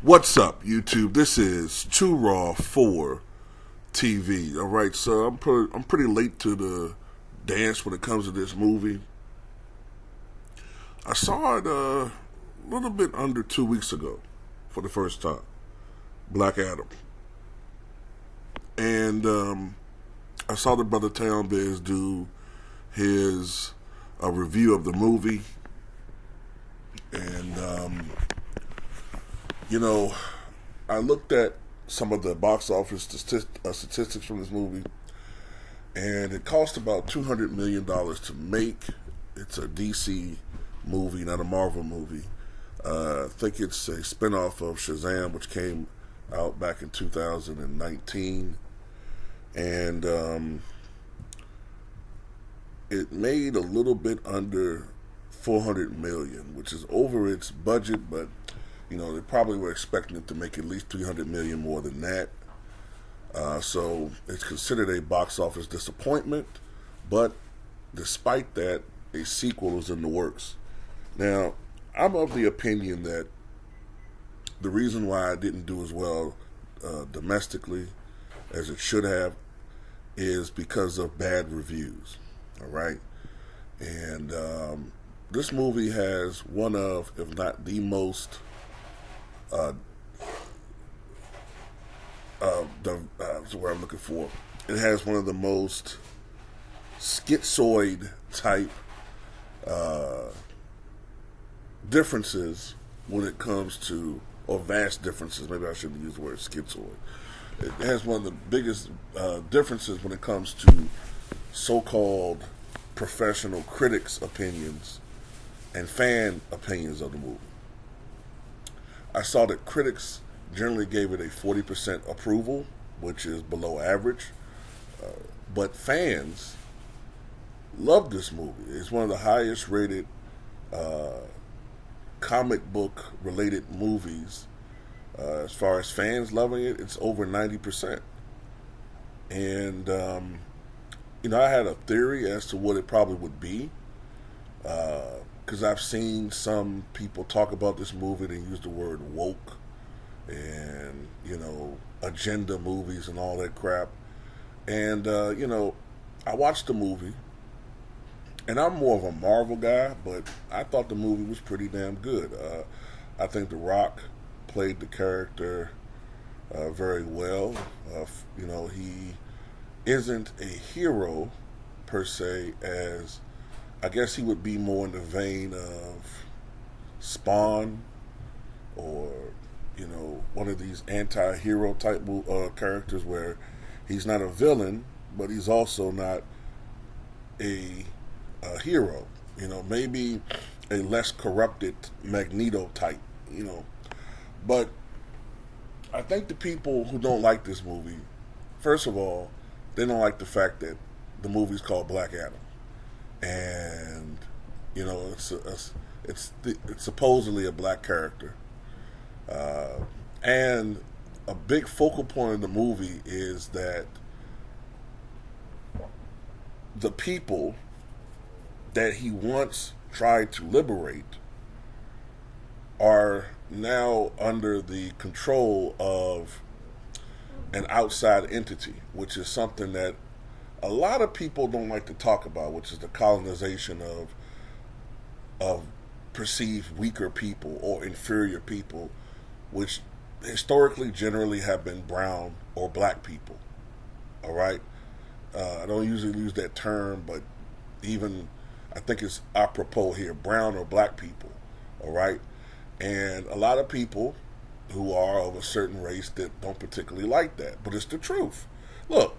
What's up, YouTube? This is Too Raw for TV. All right, so I'm pretty late to the dance when it comes to this movie. I saw it a little bit under 2 weeks ago for the first time. Black Adam, and I saw the brother Town Biz do his review of the movie, and I looked at some of the box office statistics from this movie, and it cost about $200 million to make. It's a DC movie, not a Marvel movie. I think it's a spinoff of Shazam, which came out back in 2019, and it made a little bit under $400 million, which is over its budget, but they probably were expecting it to make at least $300 million more than that. So it's considered a box office disappointment, but despite that, a sequel is in the works. Now, I'm of the opinion that the reason why I didn't do as well domestically as it should have is because of bad reviews. All right, and this movie has one of, if not the most, that's what I'm looking for. It has one of the most schizoid type differences when it comes to, or vast differences, maybe I shouldn't use the word schizoid. It has one of the biggest differences when it comes to so-called professional critics' opinions and fan opinions of the movie. I saw that critics generally gave it a 40% approval, which is below average, but fans love this movie. It's one of the highest rated comic book related movies. As far as fans loving it, it's over 90%. And I had a theory as to what it probably would be, because I've seen some people talk about this movie and use the word woke and agenda movies and all that crap. And I watched the movie, and I'm more of a Marvel guy, but I thought the movie was pretty damn good. I think The Rock played the character very well. He isn't a hero per se, as I guess he would be more in the vein of Spawn or one of these anti-hero type characters where he's not a villain, but he's also not a hero. Maybe a less corrupted Magneto type. But I think the people who don't like this movie, first of all, they don't like the fact that the movie's called Black Adam, and it's supposedly a black character, and a big focal point of the movie is that the people that he once tried to liberate are now under the control of an outside entity, which is something that a lot of people don't like to talk about, which is the colonization of perceived weaker people or inferior people, which historically generally have been brown or black people. All right, I don't usually use that term, but even I think it's apropos here, brown or black people. All right, and a lot of people who are of a certain race that don't particularly like that, but it's the truth. Look,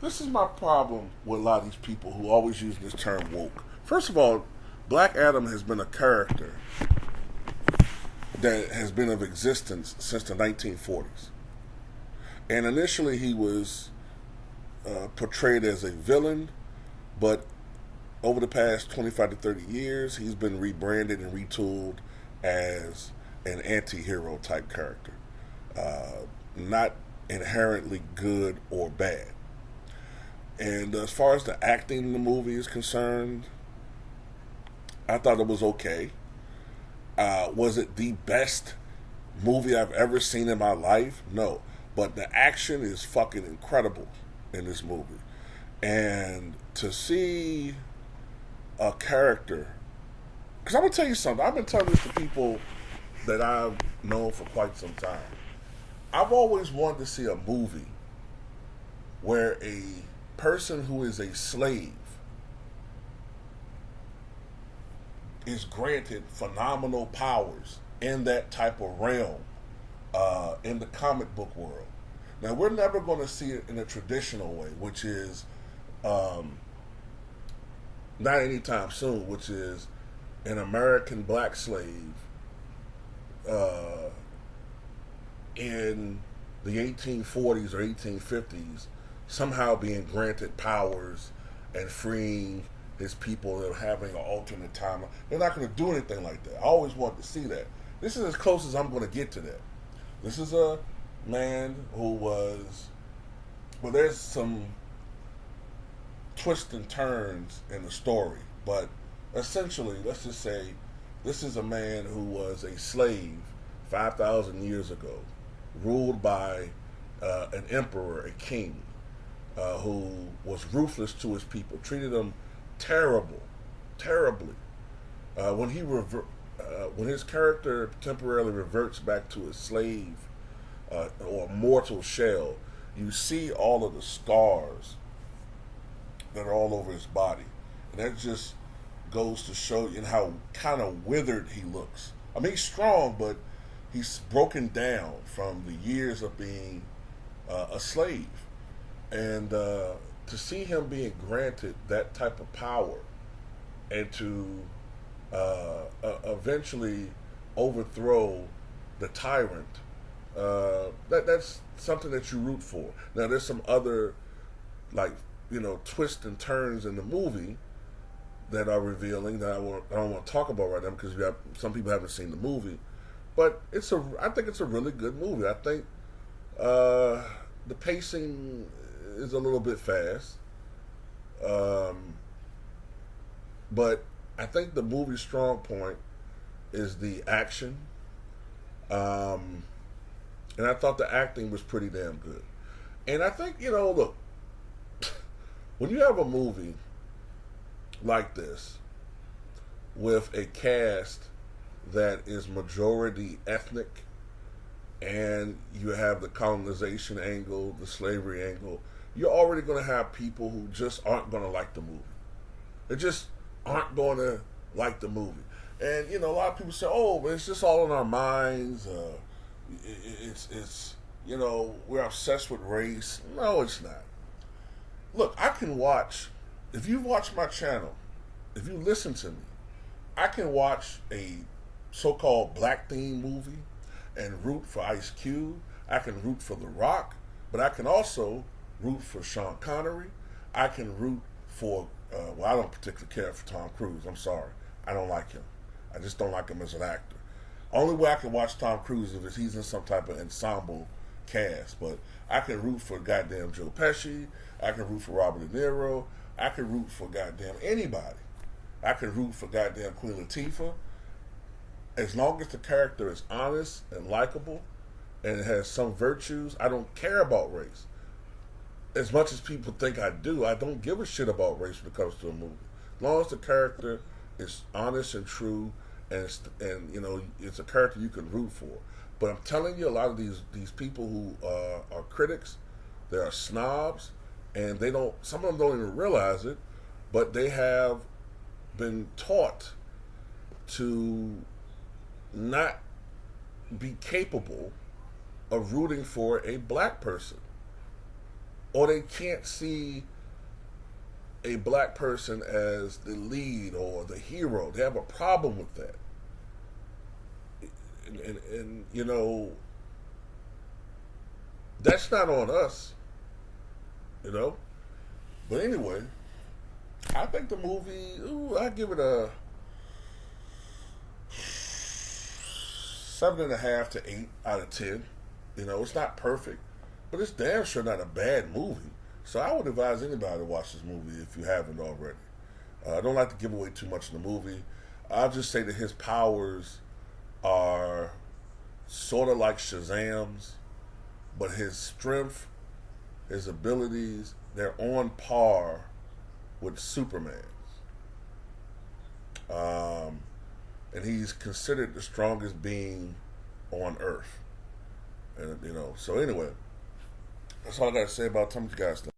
this is my problem with a lot of these people who always use this term woke. First of all, Black Adam has been a character that has been of existence since the 1940s. And initially he was portrayed as a villain, but over the past 25 to 30 years, he's been rebranded and retooled as an anti-hero type character. Not inherently good or bad. And as far as the acting in the movie is concerned, I thought it was okay. Was it the best movie I've ever seen in my life. No, but the action is fucking incredible in this movie, and to see a character. Because I'm gonna tell you something. I've been telling this to people that I've known for quite some time. I've always wanted to see a movie where a person who is a slave is granted phenomenal powers in that type of realm in the comic book world. Now, we're never going to see it in a traditional way, which is not anytime soon, which is an American black slave uh, in the 1840s or 1850s somehow being granted powers and freeing his people that are having an alternate timeline. They're not going to do anything like that. I always wanted to see that. This is as close as I'm going to get to that. This is a man who was, well, there's some twists and turns in the story, but essentially, let's just say this is a man who was a slave 5,000 years ago, ruled by an emperor, a king, who was ruthless to his people, treated them terribly. When his character temporarily reverts back to a slave or a mortal shell, you see all of the scars that are all over his body, and that just goes to show you how kind of withered he looks. I mean, he's strong, but he's broken down from the years of being a slave, and to see him being granted that type of power and to eventually overthrow the tyrant, that's something that you root for. Now, there's some other, like, twists and turns in the movie that are revealing that I don't want to talk about right now because some people haven't seen the movie, but I think it's a really good movie. I think the pacing is a little bit fast, but I think the movie's strong point is the action, and I thought the acting was pretty damn good. And I think, look, when you have a movie like this with a cast that is majority ethnic, and you have the colonization angle, the slavery angle, you're already going to have people who just aren't going to like the movie. They just aren't going to like the movie. And, a lot of people say, oh, but it's just all in our minds. It's we're obsessed with race. No, it's not. Look, I can watch, if you watch my channel, if you listen to me, I can watch a so-called black theme movie and root for Ice Cube. I can root for The Rock, but I can also root for Sean Connery. I can root for, I don't particularly care for Tom Cruise. I'm sorry. I don't like him. I just don't like him as an actor. Only way I can watch Tom Cruise is if he's in some type of ensemble cast. But I can root for goddamn Joe Pesci. I can root for Robert De Niro. I can root for goddamn anybody. I can root for goddamn Queen Latifah. As long as the character is honest and likable and has some virtues, I don't care about race. As much as people think I do, I don't give a shit about race when it comes to a movie. As long as the character is honest and true, and it's a character you can root for. But I'm telling you, a lot of these people who are critics, they are snobs, and some of them don't even realize it, but they have been taught to not be capable of rooting for a black person, or they can't see a black person as the lead or the hero. They have a problem with that. And that's not on us, But anyway, I think the movie, I give it a 7.5 to 8 out of 10. It's not perfect, but it's damn sure not a bad movie. So I would advise anybody to watch this movie if you haven't already. I don't like to give away too much in the movie. I'll just say that his powers are sort of like Shazam's, but his strength, his abilities, they're on par with Superman's. And he's considered the strongest being on Earth. And so anyway, that's all I got to say about Tom. You guys think?